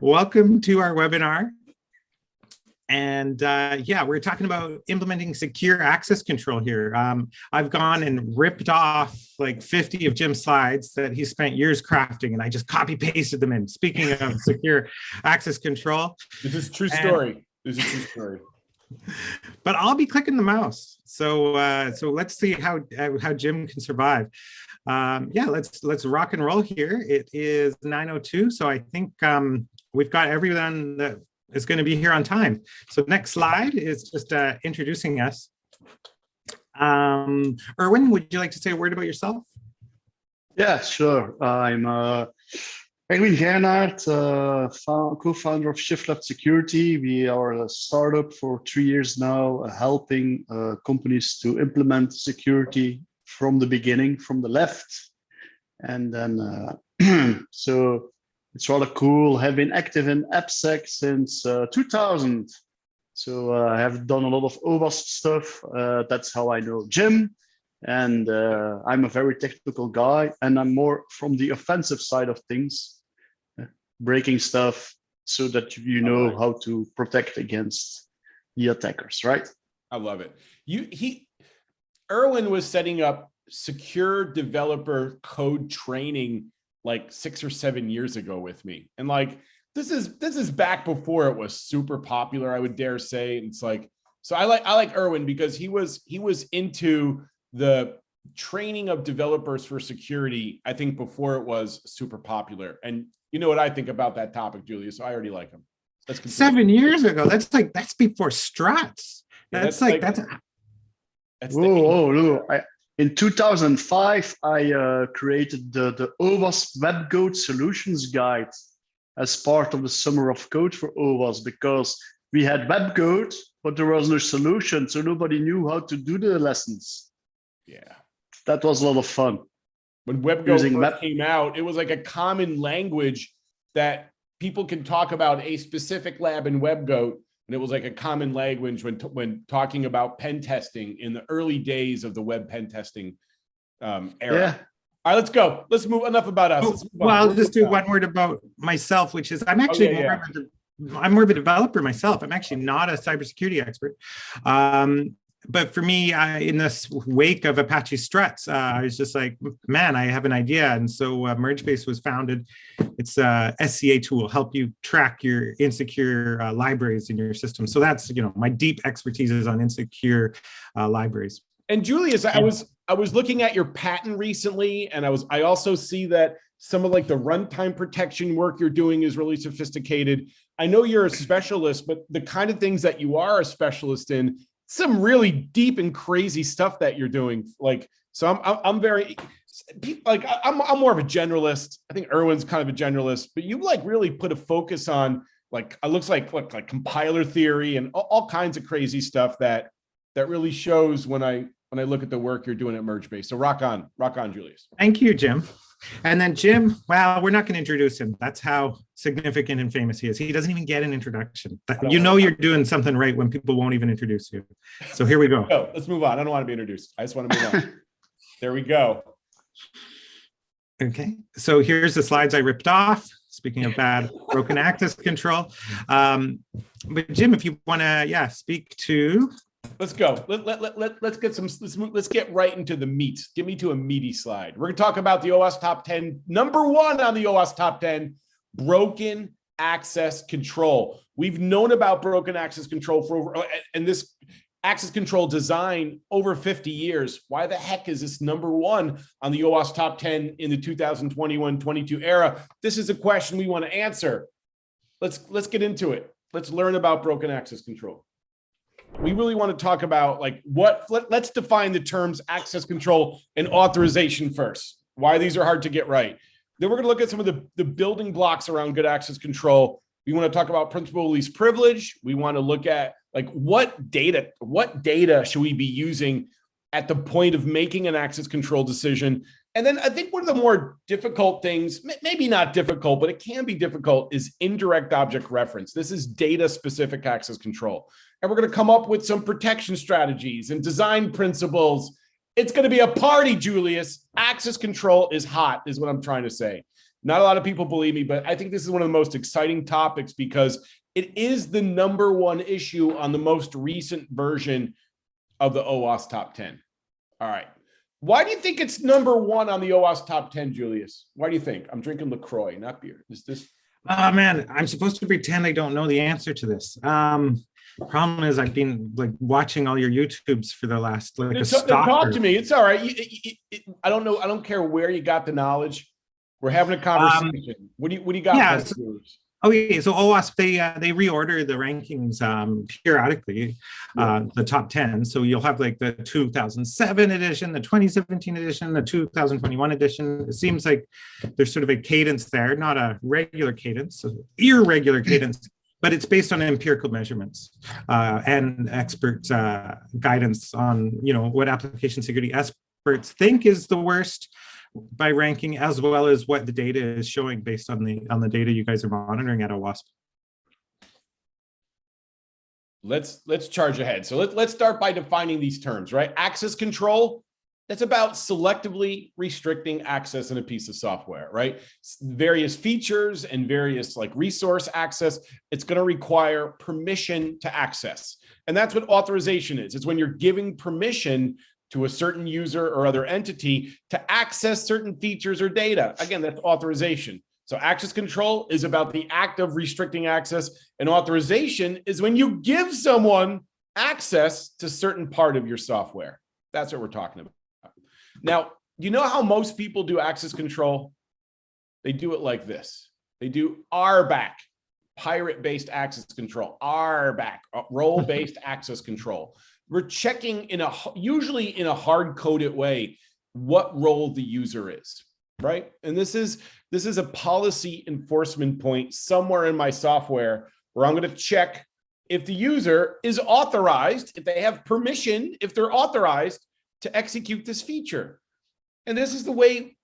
Welcome to our webinar. And yeah, we're talking about implementing secure access control here. I've gone and ripped off like 50 of Jim's slides that he spent years crafting, and I just copy pasted them in. Speaking of secure access control. This is a true story. This is a true story. But I'll be clicking the mouse. So so let's see how Jim can survive. Yeah, let's rock and roll here. It is 9:02, so I think we've got everyone that is going to be here on time. So next slide is just introducing us. Erwin, would you like to say a word about yourself? Yeah, sure. I'm Erwin Geirnaert, co-founder of Shift Left Security. We are a startup for 3 years now, helping companies to implement security from the beginning, from the left. And then, so it's rather cool. Have been active in AppSec since 2000. So I have done a lot of OWASP stuff. That's how I know Jim. And I'm a very technical guy, and I'm more from the offensive side of things, breaking stuff so that you know how to protect against the attackers, right? I love it. Erwin was setting up secure developer code training like 6 or 7 years ago with me. And like, this is back before it was super popular, I would dare say. And it's like, so I like Erwin because he was into the training of developers for security, I think before it was super popular. And you know what I think about that topic, Julius, so I already like him. That's 7 years ago. That's before struts. That's whoa. In 2005, I created the OWASP Web Code Solutions Guide as part of the Summer of Code for OWASP, because we had web code, but there was no solution, so nobody knew how to do the lessons. Yeah, that was a lot of fun. When web code first came out, it was like a common language that people can talk about a specific lab in web code. And it was like a common language when talking about pen testing in the early days of the web pen testing era. Yeah. All right, let's go. Let's move. Enough about us. Well, I'll just do one word about myself, which is I'm actually I'm more of a developer myself. I'm actually not a cybersecurity expert. But for me, in this wake of Apache struts, I was just like, man, I have an idea. And so MergeBase was founded. It's a SCA tool, help you track your insecure libraries in your system. So that's, my deep expertise is on insecure libraries. And Julius, I was looking at your patent recently, and I also see that some of like the runtime protection work you're doing is really sophisticated. I know you're a specialist, but the kind of things that you are a specialist in, some really deep and crazy stuff that you're doing. Like, so I'm very, like, I'm more of a generalist. I think Erwin's kind of a generalist, but you like really put a focus on like, it looks like compiler theory and all kinds of crazy stuff that really shows when I look at the work you're doing at MergeBase. So rock on, Julius. Thank you, Jim. And then Jim, well, we're not going to introduce him. That's how significant and famous he is. He doesn't even get an introduction. You know you're doing something right when people won't even introduce you. So here we go. Let's move on. I don't want to be introduced. I just want to move on. There we go. Okay. So here's the slides I ripped off. Speaking of bad broken access control. But Jim, if you want to, speak to... Let's go. Let's get right into the meat. Give me to a meaty slide. We're going to talk about the OWASP Top 10. Number 1 on the OWASP Top 10, broken access control. We've known about broken access control and this access control design over 50 years. Why the heck is this number 1 on the OWASP Top 10 in the 2021-22 era? This is a question we want to answer. Let's get into it. Let's learn about broken access control. We really want to talk about like let's define the terms access control and authorization first, why these are hard to get right. Then we're going to look at some of the building blocks around good access control. We want to talk about principal of least privilege. We want to look at like what data should we be using at the point of making an access control decision. And then I think one of the more difficult things, maybe not difficult, but it can be difficult, is indirect object reference. This is data-specific access control. And we're going to come up with some protection strategies and design principles. It's going to be a party, Julius. Access control is hot, is what I'm trying to say. Not a lot of people believe me, but I think this is one of the most exciting topics because it is the #1 issue on the most recent version of the OWASP Top 10. All right. Why do you think it's #1 on the OWASP Top 10, Julius? Why do you think? I'm drinking LaCroix, not beer. Is this? Oh man, I'm supposed to pretend I don't know the answer to this. Problem is I've been like watching all your YouTubes for the last like a stalker. Talk to me. It's all right. I don't know. I don't care where you got the knowledge. We're having a conversation. What do you got? Yeah. Okay, so OWASP, they reorder the rankings periodically, the top 10. So you'll have like the 2007 edition, the 2017 edition, the 2021 edition. It seems like there's sort of a cadence there, not a regular cadence, irregular cadence, but it's based on empirical measurements and experts' guidance on, you know, what application security experts think is the worst by ranking, as well as what the data is showing based on the data you guys are monitoring at OWASP. Let's charge ahead. So let's start by defining these terms, right? Access control, that's about selectively restricting access in a piece of software, right? Various features and various like resource access, it's going to require permission to access. And that's what authorization is. It's when you're giving permission to a certain user or other entity to access certain features or data. Again, that's authorization. So access control is about the act of restricting access, and authorization is when you give someone access to certain part of your software. That's what we're talking about. Now, you know how most people do access control? They do it like this. They do RBAC, pirate-based access control, RBAC, role-based access control. We're checking usually in a hard-coded way what role the user is, right? And this is a policy enforcement point somewhere in my software where I'm going to check if the user is authorized, if they have permission, if they're authorized to execute this feature. And this is the way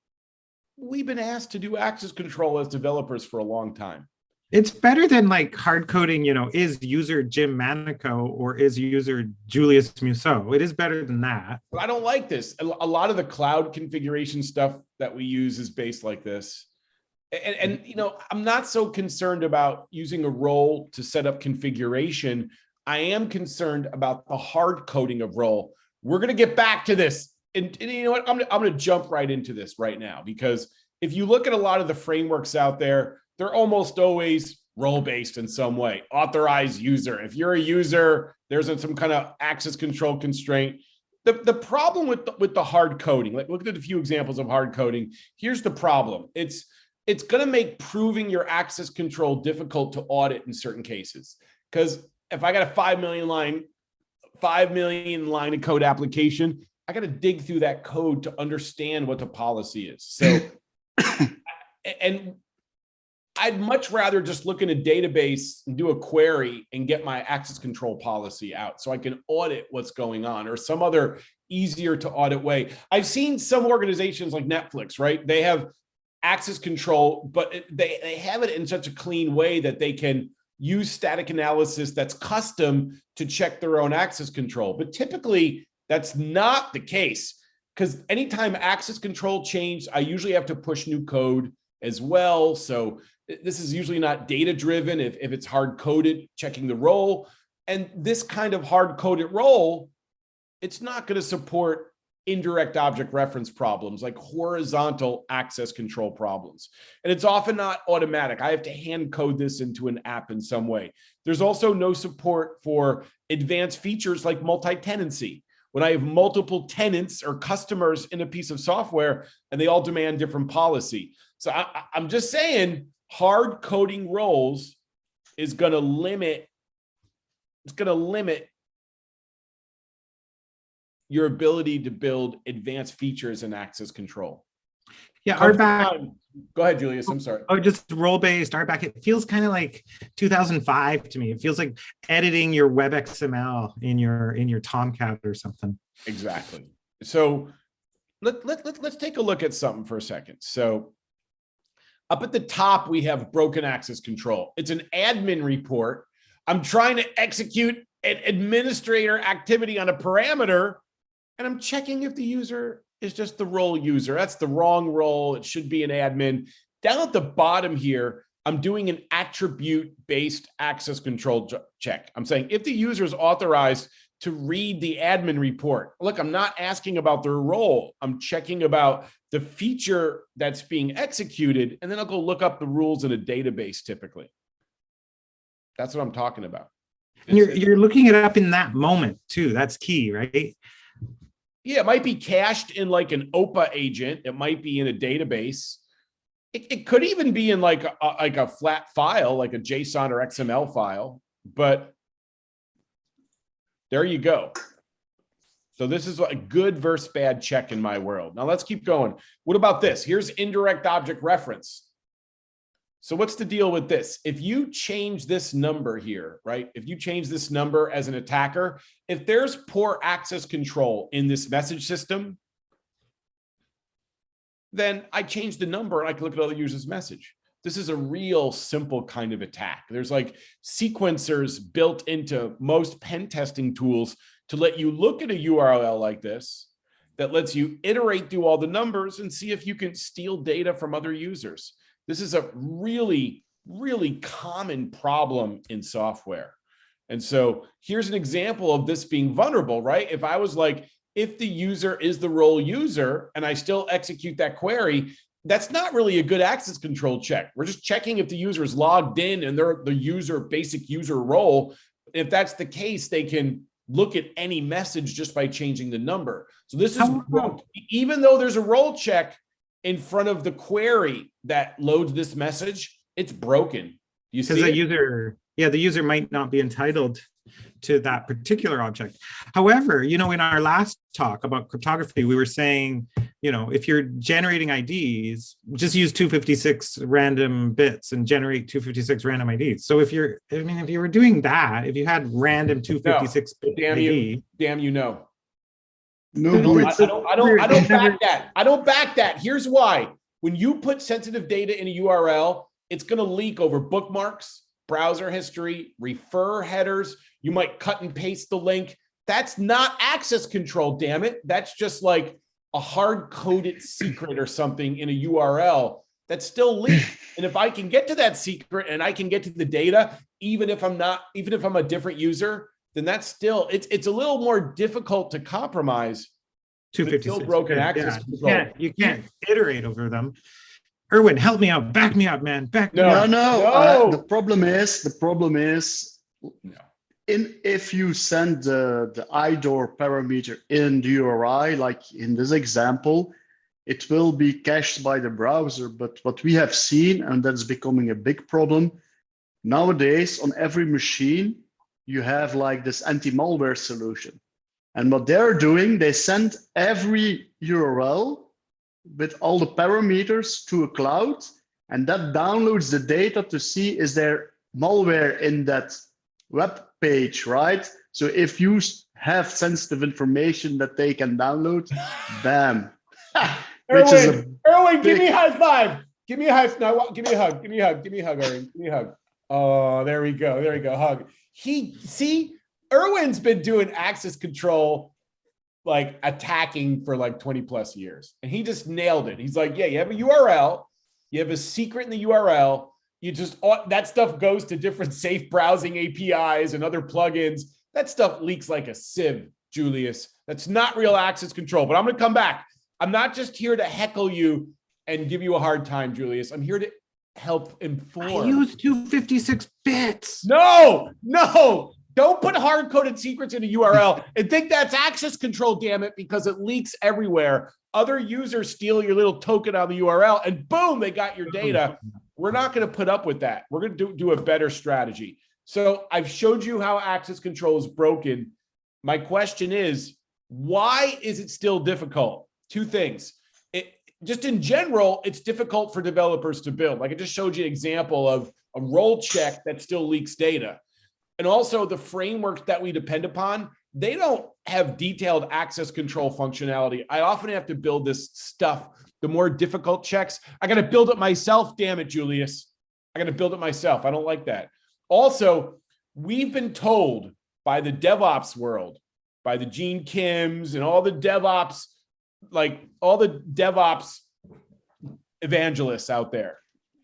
we've been asked to do access control as developers for a long time. It's better than like hard coding, you know, is user Jim Manico or is user Julius Musseau. It is better than that. I don't like this. A lot of the cloud configuration stuff that we use is based like this. And you know, I'm not so concerned about using a role to set up configuration. I am concerned about the hard coding of role. We're going to get back to this. And you know what? I'm going to jump right into this right now, because if you look at a lot of the frameworks out there, they're almost always role-based in some way. Authorized user. If you're a user, there's some kind of access control constraint. The problem with the hard coding, like look at a few examples of hard coding. Here's the problem. It's going to make proving your access control difficult to audit in certain cases. Because if I got a 5 million line of code application, I got to dig through that code to understand what the policy is. So, and I'd much rather just look in a database and do a query and get my access control policy out so I can audit what's going on, or some other easier to audit way. I've seen some organizations like Netflix, right? They have access control, but they have it in such a clean way that they can use static analysis that's custom to check their own access control. But typically that's not the case, because anytime access control changes, I usually have to push new code as well. So this is usually not data driven if it's hard coded, checking the role. And this kind of hard coded role, it's not going to support indirect object reference problems like horizontal access control problems. And it's often not automatic. I have to hand code this into an app in some way. There's also no support for advanced features like multi-tenancy. When I have multiple tenants or customers in a piece of software and they all demand different policy. So I'm just saying hard coding roles is going to limit, your ability to build advanced features and access control. Yeah, RBAC. Go ahead, Julius. I'm sorry. Oh, just role-based RBAC. It feels kind of like 2005 to me. It feels like editing your web XML in your Tomcat or something. Exactly. So let's take a look at something for a second. So up at the top, we have broken access control. It's an admin report. I'm trying to execute an administrator activity on a parameter, and I'm checking if the user is just the role user. That's the wrong role. It should be an admin. Down at the bottom here, I'm doing an attribute-based access control check. I'm saying if the user is authorized to read the admin report. Look, I'm not asking about their role. I'm checking about the feature that's being executed, and then I'll go look up the rules in a database typically. That's what I'm talking about. And you're looking it up in that moment too. That's key, right? Yeah, it might be cached in like an OPA agent. It might be in a database. It could even be in like a flat file, like a JSON or XML file, but there you go. So this is a good versus bad check in my world. Now let's keep going. What about this? Here's indirect object reference. So what's the deal with this? If you change this number here, right? If you change this number as an attacker, if there's poor access control in this message system, then I change the number and I can look at other users' message. This is a real simple kind of attack. There's like sequencers built into most pen testing tools to let you look at a URL like this that lets you iterate through all the numbers and see if you can steal data from other users. This is a really, really common problem in software. And so here's an example of this being vulnerable, right? If I was like, if the user is the role user and I still execute that query, that's not really a good access control check. We're just checking if the user is logged in and they're the user, basic user role. If that's the case, they can look at any message just by changing the number. So this is, even though there's a role check in front of the query that loads this message, it's broken. You see the user, yeah, the user might not be entitled to that particular object. However, you know, in our last talk about cryptography, we were saying, you know, if you're generating IDs, just use 256 random bits and generate 256 random IDs. So if you're, I mean, if you were doing that, if you had random 256 bit ID, damn you no. No, I don't back that. I don't back that. Here's why. When you put sensitive data in a URL, it's going to leak over bookmarks, browser history, refer headers. You might cut and paste the link. That's not access control, damn it. That's just like a hard-coded secret or something in a URL that's still leaked. And if I can get to that secret and I can get to the data, even if I'm a different user, then that's still, it's a little more difficult to compromise. 256 still broken access control. You can't iterate over them. Erwin, help me out. Back me up, man. Back me up. No. The problem is, if you send the IDOR parameter in the URI, like in this example, it will be cached by the browser. But what we have seen, and that's becoming a big problem nowadays, on every machine, you have like this anti-malware solution. And what they're doing, they send every URL with all the parameters to a cloud, and that downloads the data to see is there malware in that web page, right? So if you have sensitive information that they can download, bam. Erwin, give me a high five. Give me a high five. Give me a hug. Give me a hug. Give me a hug, Erwin. Give me a hug. Oh, there we go. There we go. Hug. Erwin's been doing access control, like attacking for like 20 plus years. And he just nailed it. He's like, yeah, you have a URL, you have a secret in the URL, you just, that stuff goes to different safe browsing APIs and other plugins. That stuff leaks like a sieve, Julius. That's not real access control, but I'm gonna come back. I'm not just here to heckle you and give you a hard time, Julius. I'm here to help inform. I use 256 bits. No. Don't put hard-coded secrets in a URL and think that's access control, damn it, because it leaks everywhere. Other users steal your little token on the URL and boom, they got your data. We're not going to put up with that. We're going to do a better strategy. So I've showed you how access control is broken. My question is, why is it still difficult? Two things. Just in general, it's difficult for developers to build. Like I just showed you an example of a role check that still leaks data. And also the frameworks that we depend upon, they don't have detailed access control functionality. I often have to build this stuff. The more difficult checks, I got to build it myself. Damn it, Julius. I got to build it myself. I don't like that. Also, we've been told by the DevOps world, by the Gene Kims and all the DevOps, like all the DevOps evangelists out there,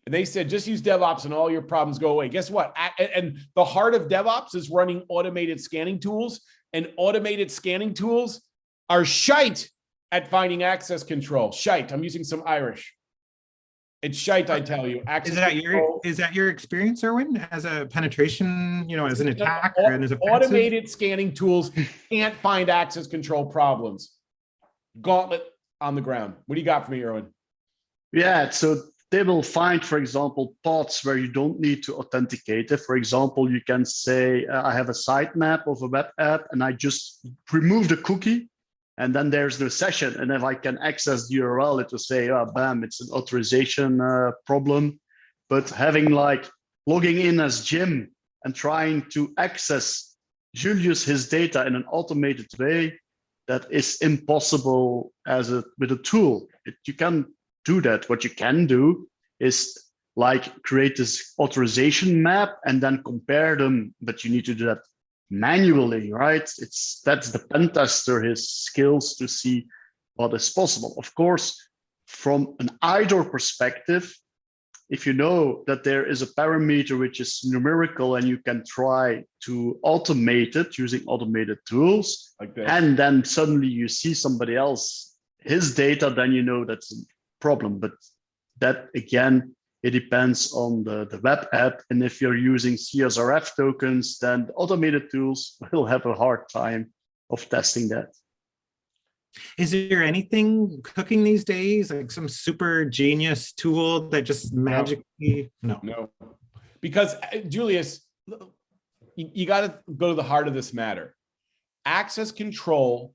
And they said, just use DevOps and all your problems go away. Guess what? And the heart of DevOps is running automated scanning tools, and automated scanning tools are shite at finding access control. Shite. I'm using some Irish. It's shite, I tell you. Is that your experience, Erwin, as a penetration, as an attacker and as a automated scanning tools can't find access control problems. Gauntlet on the ground. What do you got for me, Erwin? Yeah, so they will find, for example, paths where you don't need to authenticate it. For example, you can say, I have a sitemap of a web app and I just remove the cookie. And then there's the session. And if I can access the URL, it will say, oh, bam, it's an authorization problem. But having logging in as Jim and trying to access Julius, his data in an automated way, that is impossible with a tool. You can do that. What you can do is create this authorization map and then compare them, but you need to do that manually, right? That's the pen tester, his skills to see what is possible. Of course, from an IDOR perspective, if you know that there is a parameter which is numerical and you can try to automate it using automated tools, like this, and then suddenly you see somebody else, his data, then you know that's a problem. But that, again, it depends on the web app. And if you're using CSRF tokens, then the automated tools will have a hard time of testing that. Is there anything cooking these days, like some super genius tool that just magically? No. Because Julius, you got to go to the heart of this matter. Access control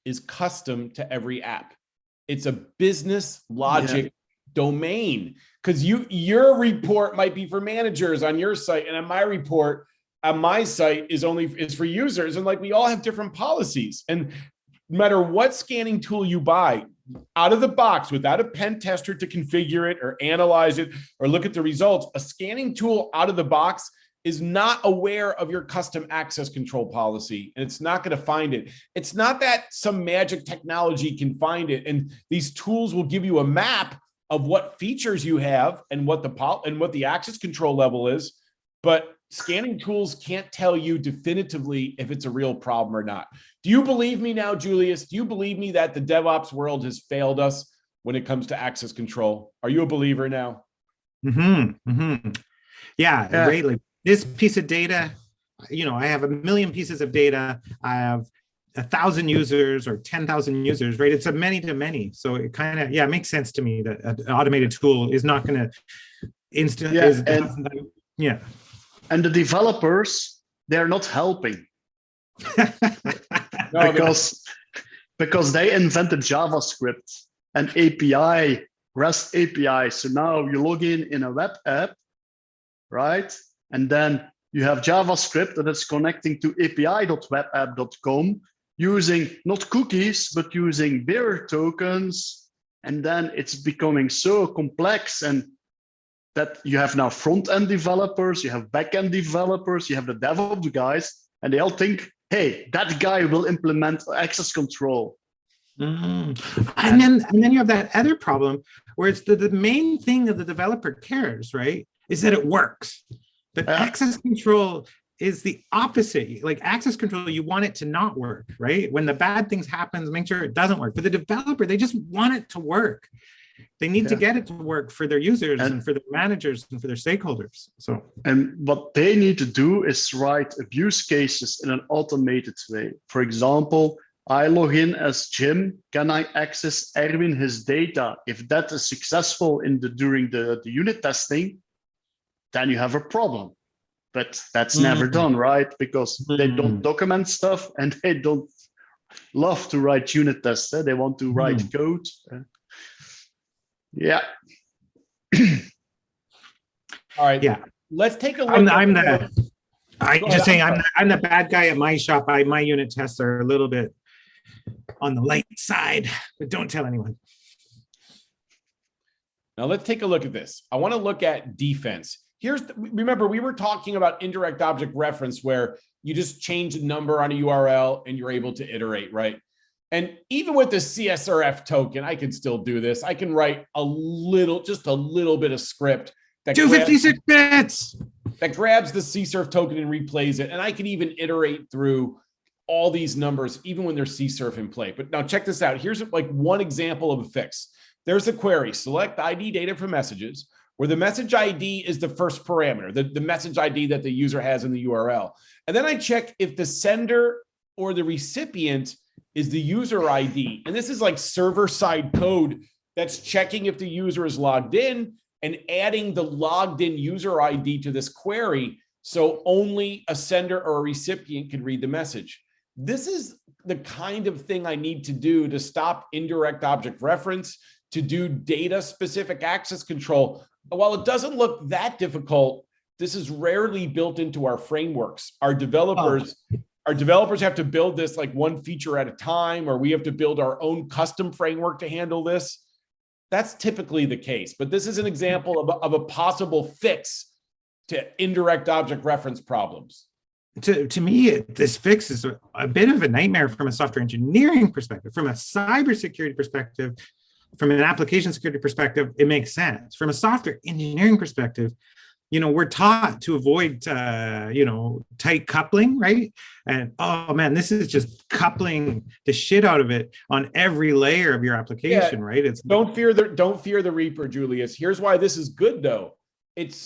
is custom to every app. It's a business logic domain, because your report might be for managers on your site, and on my report on my site is for users, and we all have different policies. And no matter what scanning tool you buy out of the box without a pen tester to configure it or analyze it or look at the results, a scanning tool out of the box is not aware of your custom access control policy, and it's not going to find it. It's not that some magic technology can find it, and these tools will give you a map of what features you have and what the access control level is, but scanning tools can't tell you definitively if it's a real problem or not. Do you believe me now, Julius? Do you believe me that the DevOps world has failed us when it comes to access control? Are you a believer now? Yeah, great. Like this piece of data, I have 1 million pieces of data. I have 1,000 users or 10,000 users, right? It's a many to many. So it kind of, it makes sense to me that an automated tool is not going to And the developers, they're not helping. because they invented JavaScript and API, REST API. So now you log in a web app, right? And then you have JavaScript that is connecting to api.webapp.com using not cookies, but using DIBR tokens. And then it's becoming so complex, and that you have now front-end developers, you have back-end developers, you have the DevOps guys, and they all think, hey, that guy will implement access control. And then you have that other problem where it's the main thing that the developer cares, right, is that it works. But access control is the opposite. Like access control, you want it to not work, right? When the bad things happen, make sure it doesn't work. But the developer, they just want it to work. They need to get it to work for their users and for their managers and for their stakeholders. And what they need to do is write abuse cases in an automated way. For example, I log in as Jim. Can I access Erwin his data? If that is successful during the unit testing, then you have a problem. But that's never done, right? Because they don't document stuff and they don't love to write unit tests. They want to write code. All right. Yeah. Let's take a look. I'm the bad guy at my shop. My unit tests are a little bit on the light side, but don't tell anyone. Now let's take a look at this. I want to look at defense. Remember, we were talking about indirect object reference, where you just change a number on a URL and you're able to iterate, right? And even with the CSRF token, I can still do this. I can write just a little bit of script that 256 bits. That grabs the CSRF token and replays it. And I can even iterate through all these numbers, even when there's CSRF in play. But now check this out. Here's like one example of a fix. There's a query, select ID data from messages, where the message ID is the first parameter, the message ID that the user has in the URL. And then I check if the sender or the recipient is the user ID. And this is like server-side code that's checking if the user is logged in and adding the logged in user ID to this query so only a sender or a recipient can read the message. This is the kind of thing I need to do to stop indirect object reference, to do data-specific access control. While it doesn't look that difficult, this is rarely built into our frameworks. Our developers have to build this like one feature at a time, or we have to build our own custom framework to handle this. That's typically the case, but this is an example of a possible fix to indirect object reference problems. To me, this fix is a bit of a nightmare from a software engineering perspective. From a cybersecurity perspective, from an application security perspective, it makes sense. From a software engineering perspective, we're taught to avoid, tight coupling, right? And oh man, this is just coupling the shit out of it on every layer of your application, right? It's don't fear the Reaper, Julius. Here's why this is good though. It's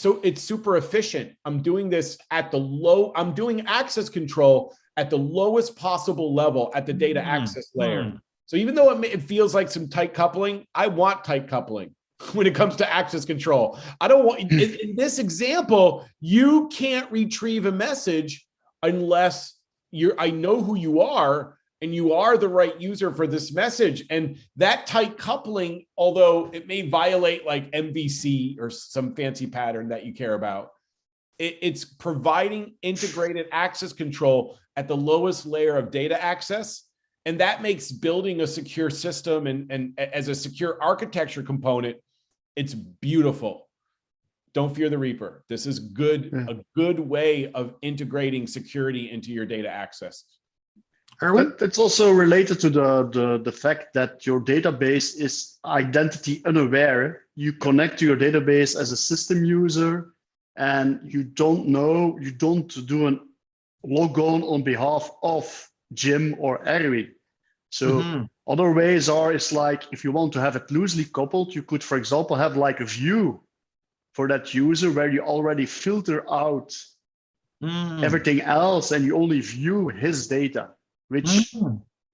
super efficient. I'm doing this I'm doing access control at the lowest possible level at the data access layer. So even though it feels like some tight coupling, I want tight coupling when it comes to access control. I don't want, in this example, you can't retrieve a message unless I know who you are and you are the right user for this message. And that tight coupling, although it may violate like MVC or some fancy pattern that you care about, it's providing integrated access control at the lowest layer of data access. And that makes building a secure system and as a secure architecture component, it's beautiful. Don't fear the Reaper. This is good, a good way of integrating security into your data access. Erwin? It's also related to the fact that your database is identity unaware. You connect to your database as a system user and you don't do a logon on behalf of Jim or Erwin. So other ways it's like, if you want to have it loosely coupled, you could, for example, have like a view for that user where you already filter out everything else and you only view his data, which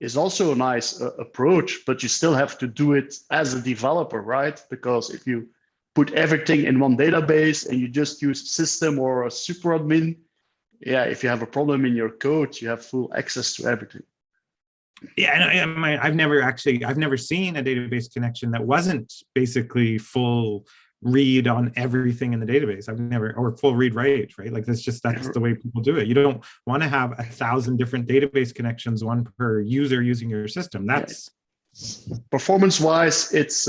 is also a nice approach, but you still have to do it as a developer, right? Because if you put everything in one database and you just use system or a super admin, if you have a problem in your code, you have full access to everything. Yeah, and I've never seen a database connection that wasn't basically full read on everything in the database. Or full read write, right? Like that's the way people do it. You don't want to have 1,000 different database connections, one per user using your system. That's performance-wise, it's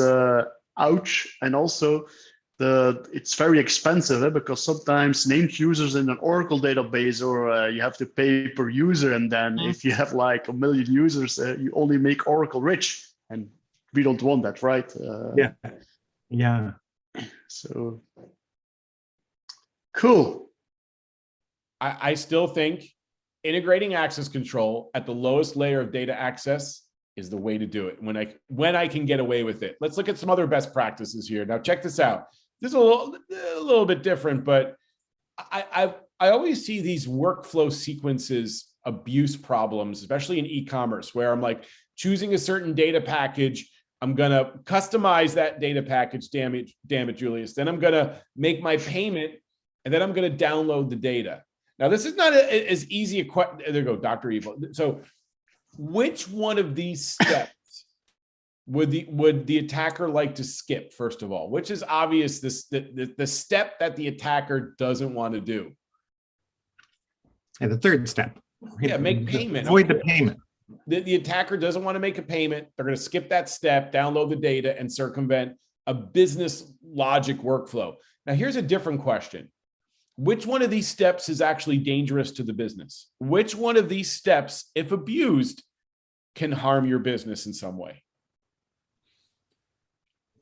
ouch, and also it's very expensive because sometimes named users in an Oracle database, or you have to pay per user, and then if you have like 1 million users, you only make Oracle rich, and we don't want that, right? Yeah. So cool. I still think integrating access control at the lowest layer of data access is the way to do it when I can get away with it. Let's look at some other best practices here. Now check this out. This is a little bit different, but I always see these workflow sequences abuse problems, especially in e-commerce, where I'm like choosing a certain data package. I'm going to customize that data package, damn it, Julius. Then I'm going to make my payment, and then I'm going to download the data. Now, this is not as easy a question. There you go, Dr. Evil. So which one of these steps would the attacker like to skip, first of all? Which is obvious, the step that the attacker doesn't want to do? And the third step. Yeah, make payment. Avoid the payment. The attacker doesn't want to make a payment. They're going to skip that step, download the data, and circumvent a business logic workflow. Now, here's a different question. Which one of these steps is actually dangerous to the business? Which one of these steps, if abused, can harm your business in some way?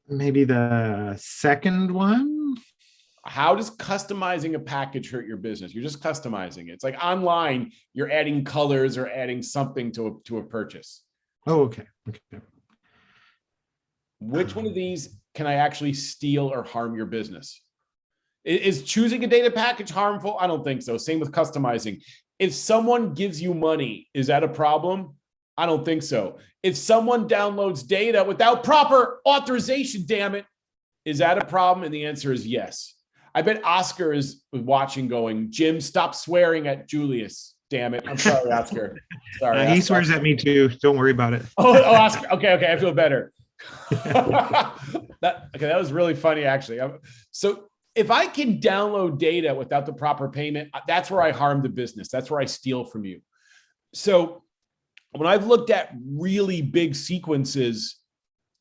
Maybe the second one? how does customizing a package hurt your business? You're just customizing it. It's like online, you're adding colors or adding something to a purchase. Oh, okay. Which one of these can I actually steal or harm your business? Is choosing a data package harmful? I don't think so. Same with customizing. If someone gives you money, is that a problem? I don't think so. If someone downloads data without proper authorization, damn it, is that a problem? And the answer is yes. I bet Oscar is watching going, Jim, stop swearing at Julius. Damn it. I'm sorry, Oscar. Sorry. He swears at me too. Don't worry about it. Oh, Oscar. Okay. I feel better. That was really funny, actually. So if I can download data without the proper payment, that's where I harm the business. That's where I steal from you. So when I've looked at really big sequences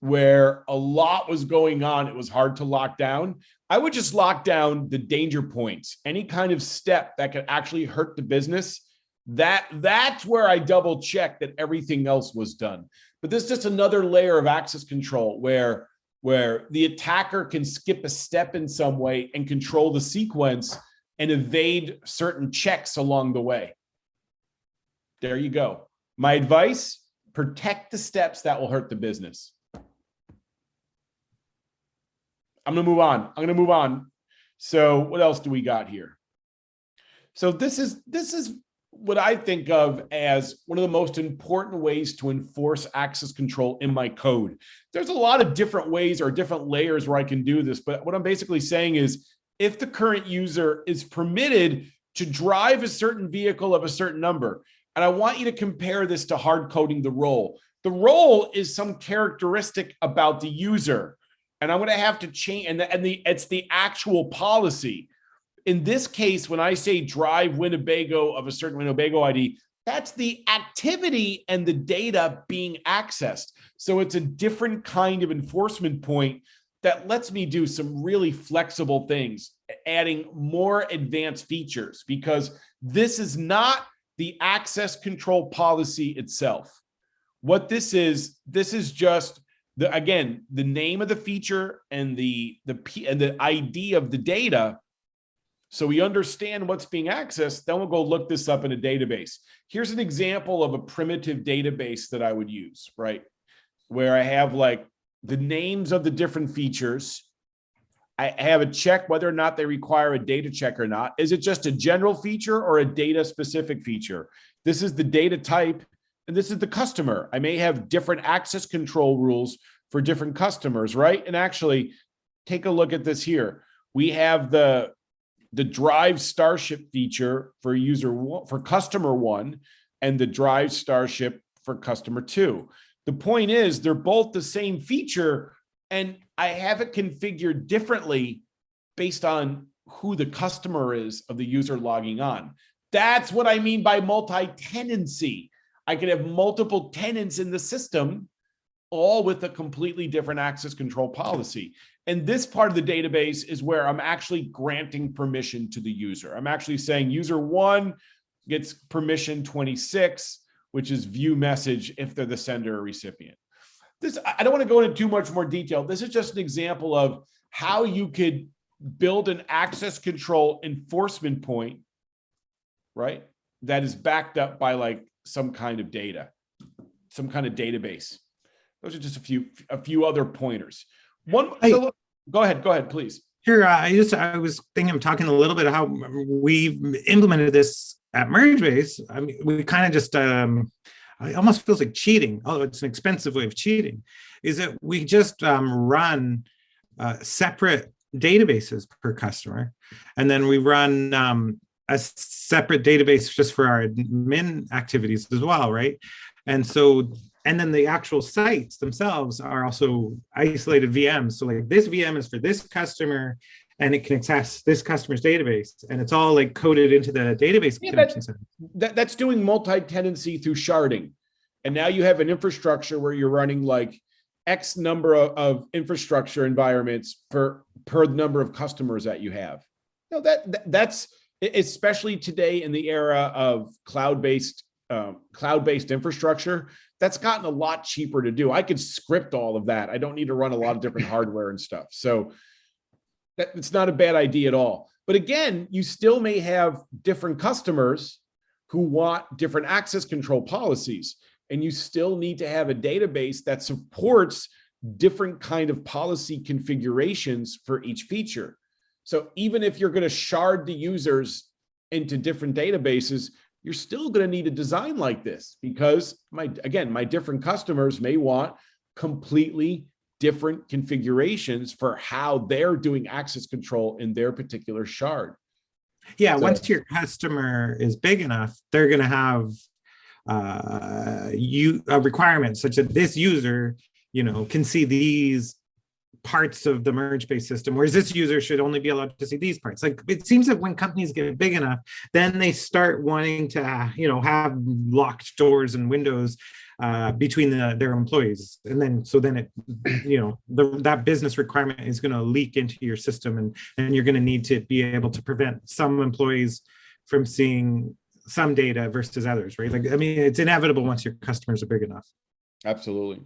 where a lot was going on, it was hard to lock down. I would just lock down the danger points, any kind of step that could actually hurt the business. That's where I double check that everything else was done. But this is just another layer of access control where the attacker can skip a step in some way and control the sequence and evade certain checks along the way. There you go. My advice, protect the steps that will hurt the business. I'm going to move on. So what else do we got here? So this is what I think of as one of the most important ways to enforce access control in my code. There's a lot of different ways or different layers where I can do this, but what I'm basically saying is if the current user is permitted to drive a certain vehicle of a certain number, and I want you to compare this to hard coding the role. The role is some characteristic about the user, and I'm going to have to change, it's the actual policy. In this case, when I say drive Winnebago of a certain Winnebago ID, that's the activity and the data being accessed. So it's a different kind of enforcement point that lets me do some really flexible things, adding more advanced features, because this is not the access control policy itself. What this is just the name of the feature and the ID of the data. So we understand what's being accessed, then we'll go look this up in a database. Here's an example of a primitive database that I would use, right? Where I have like the names of the different features. I have a check whether or not they require a data check or not. Is it just a general feature or a data specific feature? This is the data type, and this is the customer. I may have different access control rules for different customers, right? And actually, take a look at this here. We have the Drive Starship feature for customer 1 and the Drive Starship for customer 2. The point is they're both the same feature, and I have it configured differently based on who the customer is of the user logging on. That's what I mean by multi-tenancy. I can have multiple tenants in the system, all with a completely different access control policy. And this part of the database is where I'm actually granting permission to the user. I'm actually saying user 1 gets permission 26, which is view message if they're the sender or recipient. I don't want to go into too much more detail. This is just an example of how you could build an access control enforcement point, right? That is backed up by like some kind of data, some kind of database. Those are just a few other pointers. Go ahead, please. Sure. I was thinking of talking a little bit how we've implemented this at Mergebase. I mean, we kind of just, it almost feels like cheating, although it's an expensive way of cheating, is that we just run separate databases per customer. And then we run a separate database just for our admin activities as well, right? And then the actual sites themselves are also isolated VMs. So like this VM is for this customer, and it can access this customer's database, and it's all like coded into the database connection center. That's doing multi-tenancy through sharding. And now you have an infrastructure where you're running like X number of infrastructure environments per number of customers that you have. You know, that's especially today in the era of cloud-based infrastructure, that's gotten a lot cheaper to do. I could script all of that. I don't need to run a lot of different hardware and stuff. So It's not a bad idea at all. But again, you still may have different customers who want different access control policies, and you still need to have a database that supports different kind of policy configurations for each feature. So even if you're going to shard the users into different databases, you're still going to need a design like this, because my different customers may want completely different configurations for how they're doing access control in their particular shard. Yeah, so once your customer is big enough, they're going to have requirements such that this user, can see these parts of the merge-based system, whereas this user should only be allowed to see these parts. Like, it seems that when companies get big enough, then they start wanting to, have locked doors and windows between their employees, and then that business requirement is going to leak into your system, and you're going to need to be able to prevent some employees from seeing some data versus others, right? Like, I mean, it's inevitable once your customers are big enough. Absolutely.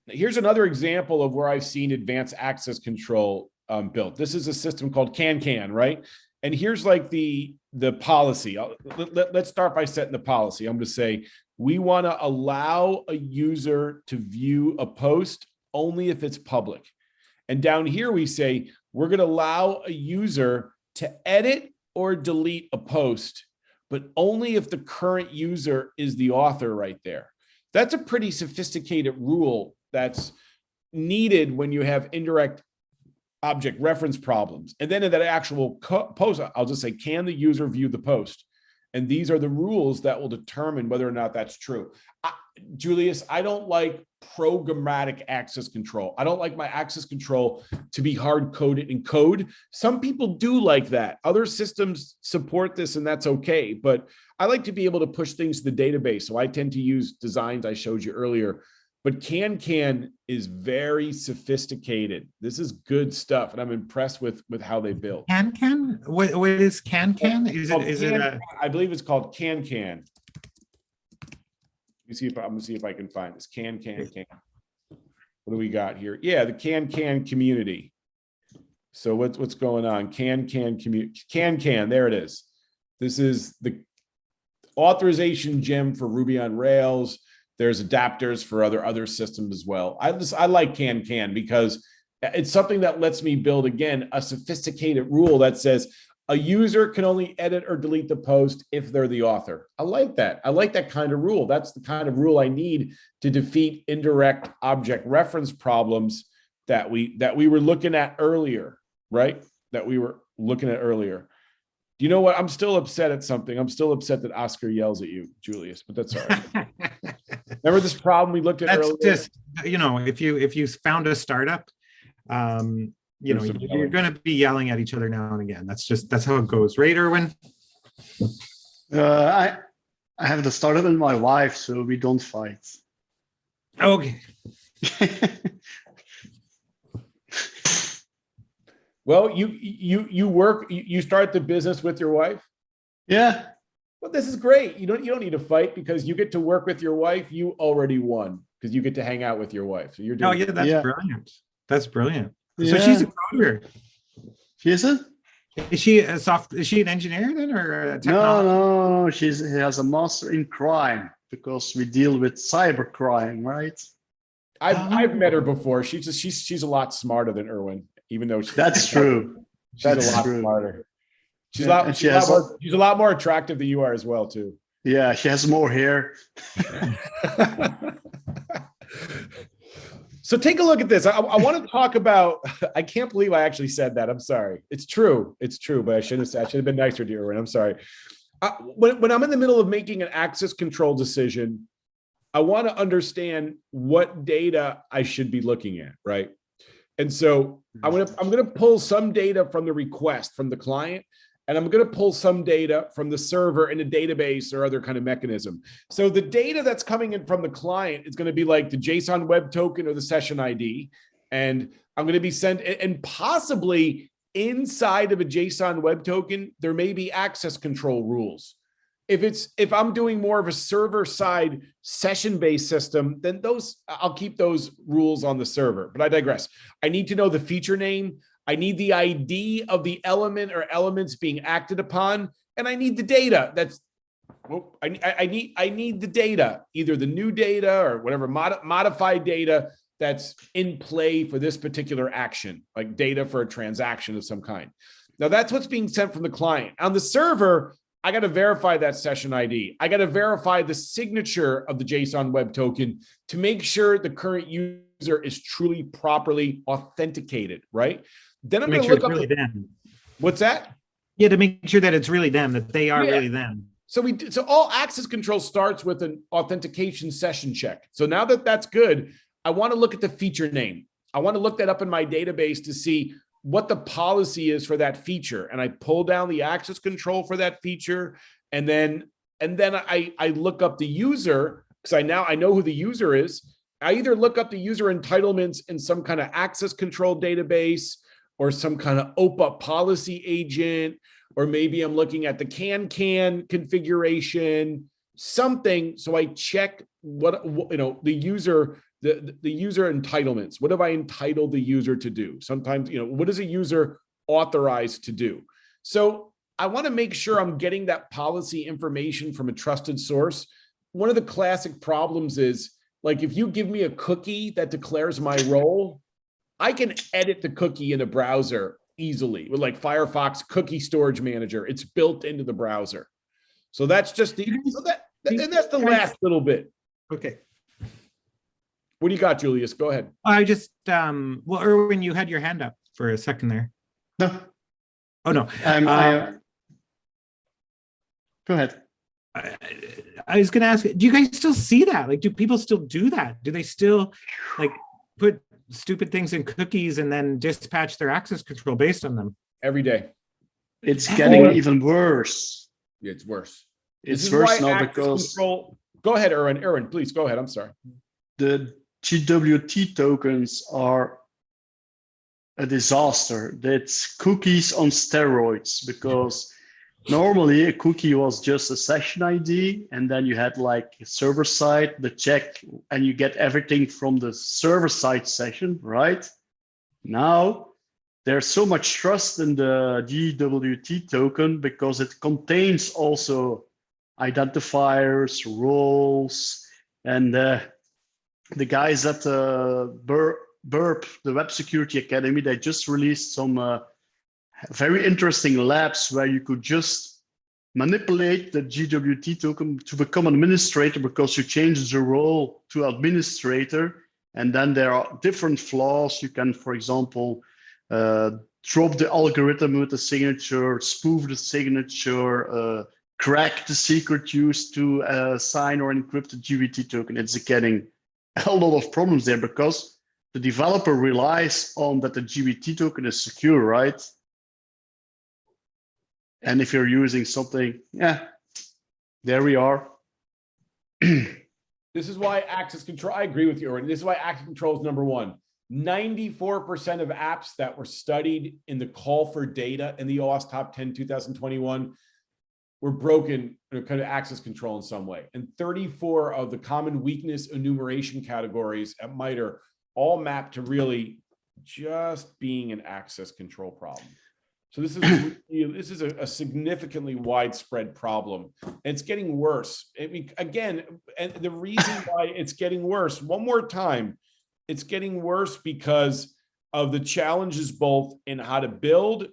Here's another example of where I've seen advanced access control built. This is a system called CanCan, right? And here's like the policy. Let's start by setting the policy. I'm going to say, we want to allow a user to view a post only if it's public. And down here we say, we're going to allow a user to edit or delete a post, but only if the current user is the author right there. That's a pretty sophisticated rule that's needed when you have indirect object reference problems. And then in that actual post, I'll just say, can the user view the post? And these are the rules that will determine whether or not that's true. Julius, I don't like programmatic access control. I don't like my access control to be hard-coded in code. Some people do like that. Other systems support this, and that's okay. But I like to be able to push things to the database. So I tend to use designs I showed you earlier. But CanCan is very sophisticated. This is good stuff, and I'm impressed with how they build. CanCan? What is CanCan? Is it a? I believe it's called CanCan. I'm gonna see if I can find this. CanCan. What do we got here? Yeah, the CanCan community. So what's going on? CanCan community. CanCan. There it is. This is the authorization gem for Ruby on Rails. There's adapters for other systems as well. I like CanCan because it's something that lets me build, again, a sophisticated rule that says a user can only edit or delete the post if they're the author. I like that. I like that kind of rule. That's the kind of rule I need to defeat indirect object reference problems that we were looking at earlier, right? That we were looking at earlier. You know what? I'm still upset at something. I'm still upset that Oscar yells at you, Julius, but that's all right. Remember this problem we looked at earlier? That's just, if you found a startup, you're going to be yelling at each other now and again. That's how it goes, right, Erwin? I have the startup and my wife, so we don't fight. Okay. Well, you start the business with your wife? Yeah. Well, this is great. You don't need to fight because you get to work with your wife. You already won because you get to hang out with your wife. So you're doing. Oh yeah, that's brilliant. That's brilliant. Yeah. So she's a coder. She is it? Is she an engineer then, or a No. She has a master in crime because we deal with cyber crime, right? I've met her before. She's a lot smarter than Erwin, even though that's true. She's a lot smarter. She's a lot more attractive than you are as well, too. Yeah, she has more hair. So take a look at this. I want to talk about. I can't believe I actually said that. I'm sorry. It's true. But I should have been nicer to you, Erwin. I'm sorry. When I'm in the middle of making an access control decision, I want to understand what data I should be looking at, right? And so I'm gonna pull some data from the request from the client, and I'm gonna pull some data from the server in a database or other kind of mechanism. So the data that's coming in from the client is gonna be like the JSON web token or the session ID, and I'm gonna be sent, and possibly inside of a JSON web token, there may be access control rules. If I'm doing more of a server-side session-based system, then I'll keep those rules on the server. But I digress. I need to know the feature name. I need the ID of the element or elements being acted upon, and I need the data. I need the data, either the new data or whatever modified data that's in play for this particular action, like data for a transaction of some kind. Now that's what's being sent from the client. On the server, I got to verify that session ID. I got to verify the signature of the JSON web token to make sure the current user is truly properly authenticated, right? Then I'm going to look up them. What's that? Yeah, to make sure that it's really them, that they are really them. So all access control starts with an authentication session check. So now that that's good, I want to look at the feature name. I want to look that up in my database to see what the policy is for that feature. And I pull down the access control for that feature. And then I look up the user, because I know who the user is. I either look up the user entitlements in some kind of access control database or some kind of OPA policy agent, or maybe I'm looking at the can configuration, something. So I check what the user, the user entitlements. What have I entitled the user to do? Sometimes, what is a user authorized to do? So I want to make sure I'm getting that policy information from a trusted source. One of the classic problems is, like, if you give me a cookie that declares my role, I can edit the cookie in a browser easily with like Firefox Cookie Storage Manager. It's built into the browser. So that's just that's the last little bit. Okay. What do you got, Julius? Go ahead. I just, well, Erwin, you had your hand up for a second there. No. Oh, no. Go ahead. I was going to ask, do you guys still see that? Like, do people still do that? Do they still like put stupid things in cookies and then dispatch their access control based on them? Every day. It's getting even worse. It's worse. It's worse now because... Go ahead, Erwin. Erwin, please go ahead. I'm sorry. The GWT tokens are a disaster. That's cookies on steroids, because normally a cookie was just a session ID, and then you had like server side, the check, and you get everything from the server side session, right? Now, there's so much trust in the GWT token because it contains also identifiers, roles, and the guys at Burp, the Web Security Academy, they just released some very interesting labs where you could just manipulate the GWT token to become an administrator, because you change the role to administrator. And then there are different flaws. You can, for example, drop the algorithm with the signature, spoof the signature, crack the secret used to sign or encrypt the GWT token. It's getting a lot of problems there because the developer relies on that the GWT token is secure, right? And if you're using something, there we are. This is why access control, I agree with you, Erwin. This is why access control is number one. 94% of apps that were studied in the call for data in the OWASP Top 10 2021 were broken kind of access control in some way. And 34 of the common weakness enumeration categories at MITRE all map to really just being an access control problem. So this is a significantly widespread problem, and it's getting worse. Again, and the reason why it's getting worse, one more time, it's getting worse because of the challenges both in how to build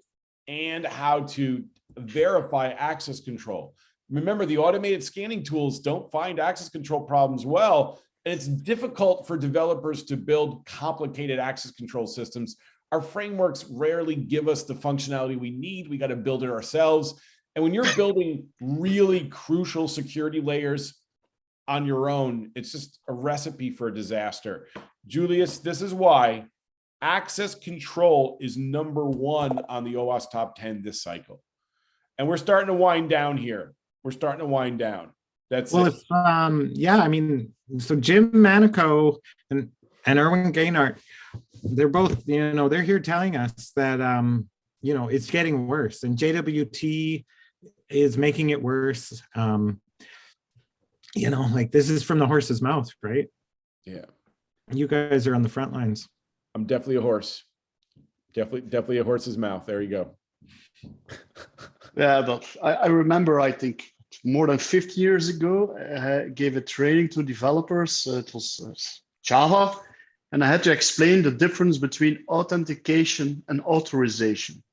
and how to verify access control. Remember, the automated scanning tools don't find access control problems well, and it's difficult for developers to build complicated access control systems. Our frameworks rarely give us the functionality we need. We got to build it ourselves. And when you're building really crucial security layers on your own, it's just a recipe for a disaster. Julius, this is why access control is number one on the OWASP Top 10 this cycle. And we're starting to wind down here. We're starting to wind down. That's well, it. Yeah, I mean, so Jim Manico and Erwin Geirnaert, they're both, they're here telling us that, it's getting worse, and JWT is making it worse. Like, this is from the horse's mouth, right? Yeah. You guys are on the front lines. I'm definitely a horse. Definitely a horse's mouth. There you go. Yeah, but I remember, I think more than 50 years ago, I gave a training to developers. It was Java, and I had to explain the difference between authentication and authorization.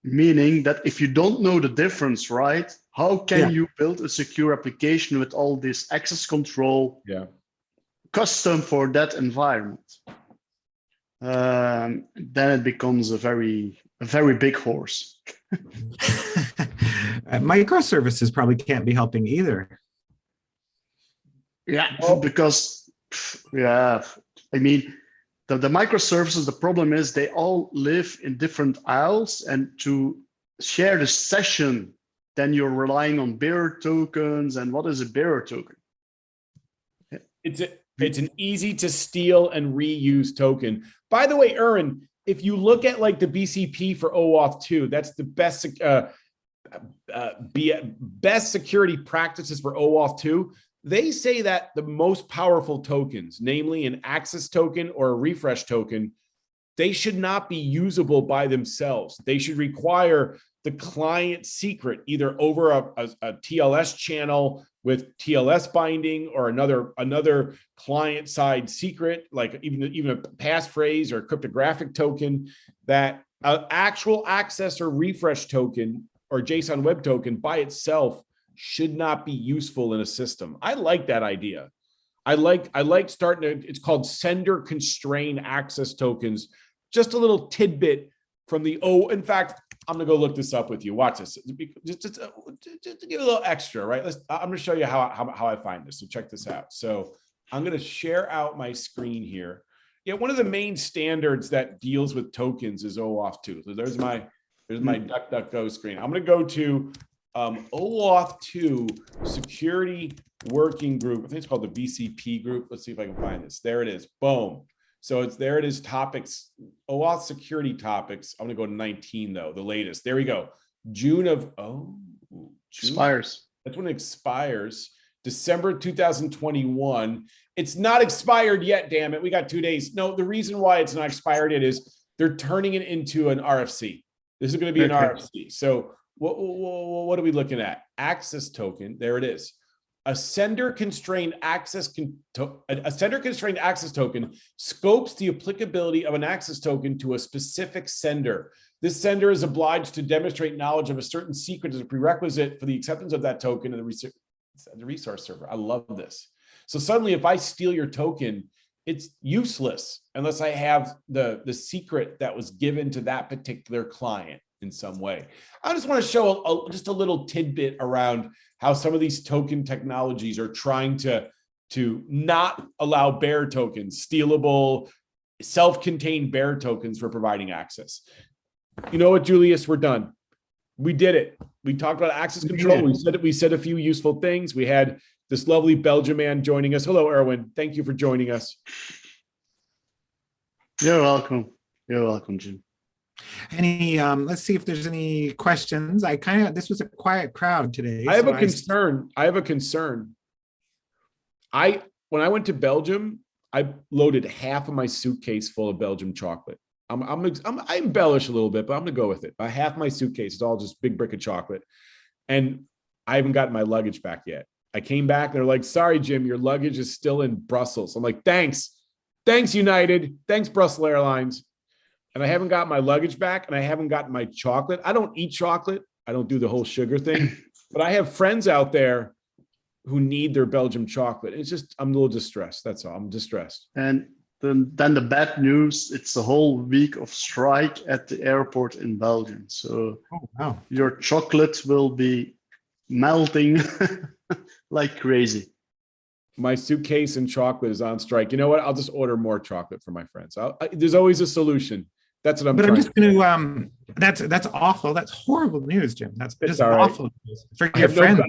Meaning that if you don't know the difference, right, how can you build a secure application with all this access control custom for that environment? Then it becomes a very big horse. Microservices probably can't be helping either. Yeah, because I mean, the microservices, the problem is they all live in different aisles, and to share the session, then you're relying on bearer tokens. And what is a bearer token? It's an easy to steal and reuse token. By the way, Erwin, if you look at like the BCP for OAuth 2, that's the best security practices for OAuth 2. They say that the most powerful tokens, namely an access token or a refresh token, they should not be usable by themselves. They should require the client secret, either over a TLS channel with TLS binding, or another client side secret, like even a passphrase or cryptographic token. That actual access or refresh token or JSON web token by itself should not be useful in a system. I like that idea. I like starting to, it's called sender constrained access tokens. Just a little tidbit from the, in fact, I'm gonna go look this up with you. Watch this, just to give a little extra, right? I'm gonna show you how I find this. So check this out. So I'm gonna share out my screen here. Yeah, one of the main standards that deals with tokens is OAuth 2. So there's my DuckDuckGo screen. I'm gonna go to OAuth 2 Security Working Group. I think it's called the BCP group. Let's see if I can find this. There it is. Boom. So there it is, topics, OAuth security topics. I'm gonna go to 19 though, the latest. There we go. June. Expires. That's when it expires. December 2021. It's not expired yet, damn it. We got 2 days. No, the reason why it's not expired yet is they're turning it into an RFC. This is gonna be an RFC. So what are we looking at? Access token, there it is. A sender constrained access token scopes the applicability of an access token to a specific sender. This sender is obliged to demonstrate knowledge of a certain secret as a prerequisite for the acceptance of that token in the resource server. I love this. So suddenly, if I steal your token, it's useless unless I have the secret that was given to that particular client in some way. I just want to show just a little tidbit around how some of these token technologies are trying to not allow bearer tokens, stealable, self-contained bearer tokens for providing access. You know what, Julius? We're done. We did it. We talked about access control. We said a few useful things. We had this lovely Belgian man joining us. Hello, Erwin. Thank you for joining us. You're welcome. You're welcome, Jim. Let's see if there's any questions. This was a quiet crowd today. I have a concern. When I went to Belgium, I loaded half of my suitcase full of Belgian chocolate. I embellish a little bit, but I'm gonna go with it. Half my suitcase is all just big brick of chocolate. And I haven't gotten my luggage back yet. I came back and they're like, sorry, Jim, your luggage is still in Brussels. I'm like, thanks, United. Thanks, Brussels Airlines. And I haven't got my luggage back, and I haven't gotten my chocolate. I don't eat chocolate. I don't do the whole sugar thing, but I have friends out there who need their Belgium chocolate. It's just, I'm a little distressed. That's all. I'm distressed. And then the bad news, it's a whole week of strike at the airport in Belgium. So your chocolate will be melting like crazy. My suitcase and chocolate is on strike. You know what? I'll just order more chocolate for my friends. There's always a solution. That's what I'm trying. I'm just going to, that's awful. That's horrible news, Jim. That's just awful news for your friends.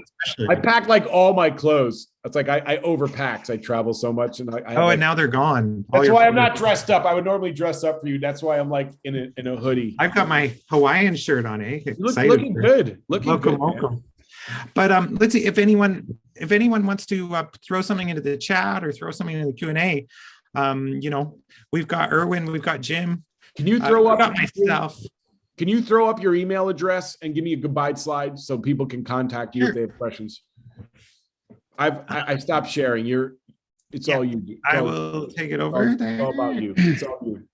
I packed like all my clothes. It's like I overpack. I travel so much. And and now they're gone. That's why I'm not dressed up. I would normally dress up for you. That's why I'm like in a hoodie. I've got my Hawaiian shirt on, eh? Looking good. Looking good. Welcome. But let's see if anyone wants to throw something into the chat or throw something in the Q&A. We've got Erwin, we've got Jim. Can you throw up myself? Can you throw up your email address and give me a goodbye slide so people can contact you if they have questions? I stopped sharing. It's all you. I will take it over. It's all about you. It's all you.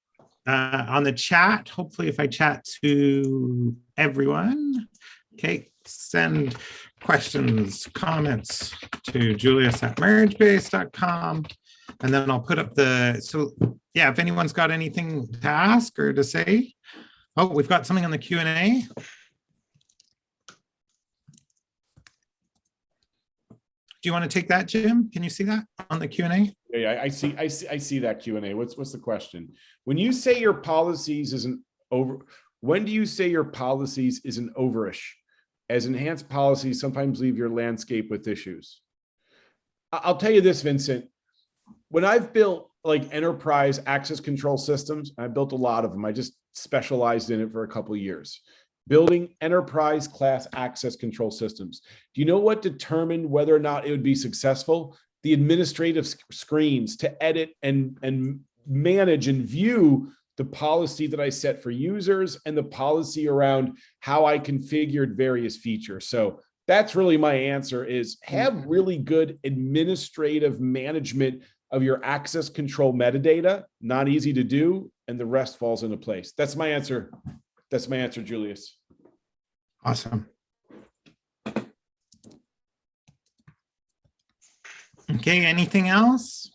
On the chat, hopefully if I chat to everyone, okay, send questions, comments to julius@mergebase.com. And then I'll put up so yeah, if anyone's got anything to ask or to say. Oh, we've got something on the Q&A. Do you want to take that, Jim? Can you see that on the Q&A? Yeah, I see that Q&A. What's the question? When you say your policies when do you say your policies is an overish? As enhanced policies sometimes leave your landscape with issues. I'll tell you this, Vincent. When I've built like enterprise access control systems, I built a lot of them. I just specialized in it for a couple of years. Building enterprise class access control systems. Do you know what determined whether or not it would be successful? The administrative screens to edit and manage and view the policy that I set for users and the policy around how I configured various features. So that's really my answer is have really good administrative management of your access control metadata, not easy to do, and the rest falls into place. That's my answer. That's my answer, Julius. Awesome. Okay, anything else?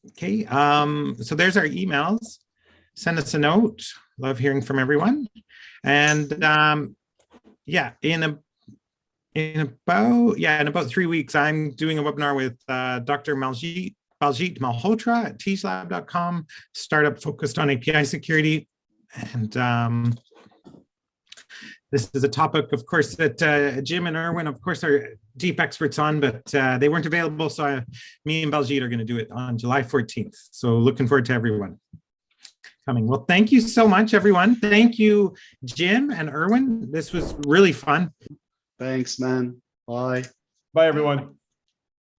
Okay, so there's our emails. Send us a note. Love hearing from everyone. And yeah, in about 3 weeks, I'm doing a webinar with Dr. Baljit Malhotra at teaslab.com, startup focused on API security. And this is a topic, of course, that Jim and Erwin, of course, are deep experts on, but they weren't available. So me and Baljit are going to do it on July 14th. So looking forward to everyone coming. Well, thank you so much, everyone. Thank you, Jim and Erwin. This was really fun. Thanks, man. Bye. Bye, everyone.